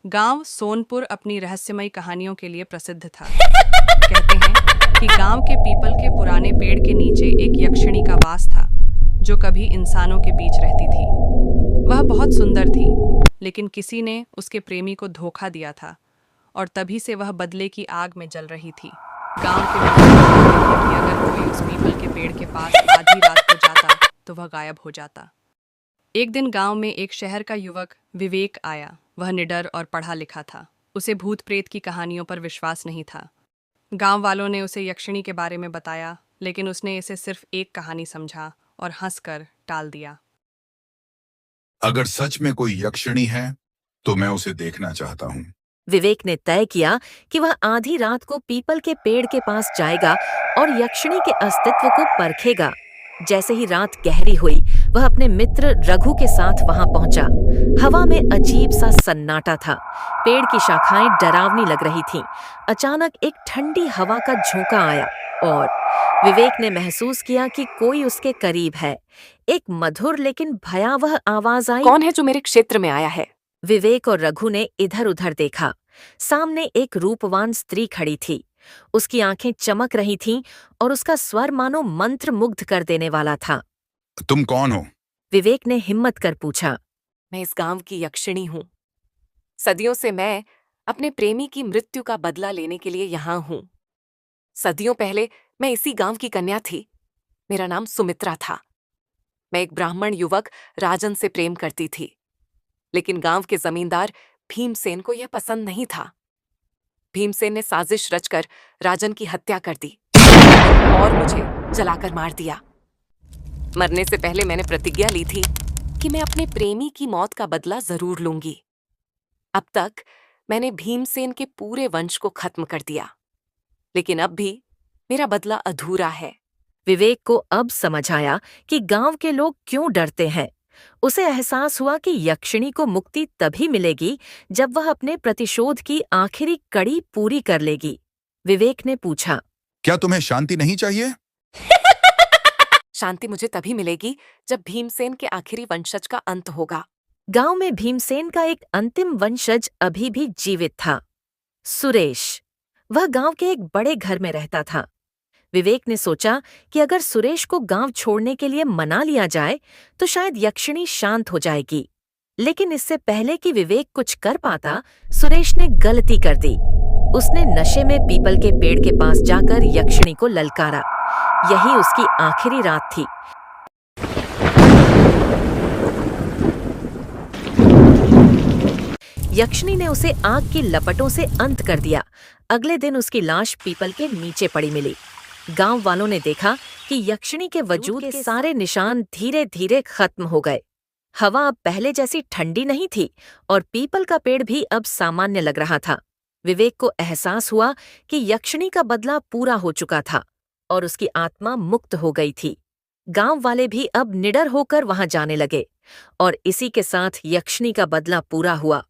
गांव सोनपुर अपनी रहस्यमयी कहानियों के लिए प्रसिद्ध था। कहते हैं कि गांव के पीपल के पुराने पेड़ के नीचे एक यक्षिणी का वास था, जो कभी इंसानों के बीच रहती थी। वह बहुत सुंदर थी, लेकिन किसी ने उसके प्रेमी को धोखा दिया था और तभी से वह बदले की आग में जल रही थी। गांव के लोग कहते थे कि अगर कोई उस पीपल के पेड़ के पास आधी रात को जाता तो वह गायब हो जाता। एक दिन गांव में एक शहर का युवक विवेक आया। वह निडर और पढ़ा लिखा था। उसे भूत प्रेत की कहानियों पर विश्वास नहीं था। गांव वालों ने उसे यक्षिणी के बारे में बताया, लेकिन उसने इसे सिर्फ एक कहानी समझा और हंसकर टाल दिया। अगर सच में कोई यक्षिणी है तो मैं उसे देखना चाहता हूँ। विवेक ने तय किया कि वह आधी रात को पीपल के पेड़ के पास जाएगा और यक्षिणी के अस्तित्व को परखेगा। जैसे ही रात गहरी हुई, वह अपने मित्र रघु के साथ वहां पहुंचा। हवा में अजीब सा सन्नाटा था। पेड़ की शाखाएं डरावनी लग रही थीं। अचानक एक ठंडी हवा का झोंका आया और विवेक ने महसूस किया कि कोई उसके करीब है। एक मधुर लेकिन भयावह आवाज आई, कौन है जो मेरे क्षेत्र में आया है? विवेक और रघु ने इधर-उधर देखा। सामने एक रूपवान स्त्री खड़ी थी। उसकी आंखें चमक रही थीं और उसका स्वर मानो मंत्रमुग्ध कर देने वाला था। तुम कौन हो? विवेक ने हिम्मत कर पूछा। मैं इस गांव की यक्षिणी हूँ। सदियों से मैं अपने प्रेमी की मृत्यु का बदला लेने के लिए यहाँ हूँ। सदियों पहले मैं इसी गांव की कन्या थी। मेरा नाम सुमित्रा था। मैं एक ब्राह्मण युवक राजन से प्रेम करती थी, लेकिन गांव के जमींदार भीमसेन को यह पसंद नहीं था। भीमसेन ने साजिश रचकर राजन की हत्या कर दी और मुझे जलाकर मार दिया। मरने से पहले मैंने प्रतिज्ञा ली थी कि मैं अपने प्रेमी की मौत का बदला जरूर लूंगी। अब तक मैंने भीमसेन के पूरे वंश को खत्म कर दिया, लेकिन अब भी मेरा बदला अधूरा है। विवेक को अब समझ आया कि गांव के लोग क्यों डरते हैं। उसे एहसास हुआ कि यक्षिणी को मुक्ति तभी मिलेगी जब वह अपने प्रतिशोध की आखिरी कड़ी पूरी कर लेगी। विवेक ने पूछा, क्या तुम्हें शांति नहीं चाहिए? शांति मुझे तभी मिलेगी जब भीमसेन के आखिरी वंशज का अंत होगा। गांव में भीमसेन का एक अंतिम वंशज अभी भी जीवित था, सुरेश। वह गांव के एक बड़े घर में रहता था। विवेक ने सोचा कि अगर सुरेश को गांव छोड़ने के लिए मना लिया जाए तो शायद यक्षिणी शांत हो जाएगी। लेकिन इससे पहले कि विवेक कुछ कर पाता, सुरेश ने गलती कर दी। उसने नशे में पीपल के पेड़ के पास जाकर यक्षिणी को ललकारा। यही उसकी आखिरी रात थी। यक्षिणी ने उसे आग की लपटों से अंत कर दिया। अगले दिन उसकी लाश पीपल के नीचे पड़ी मिली। गांव वालों ने देखा कि यक्षिणी के वजूद के सारे निशान धीरे धीरे खत्म हो गए। हवा अब पहले जैसी ठंडी नहीं थी और पीपल का पेड़ भी अब सामान्य लग रहा था। विवेक को एहसास हुआ कि यक्षिणी का बदला पूरा हो चुका था और उसकी आत्मा मुक्त हो गई थी। गांव वाले भी अब निडर होकर वहां जाने लगे और इसी के साथ यक्षिणी का बदला पूरा हुआ।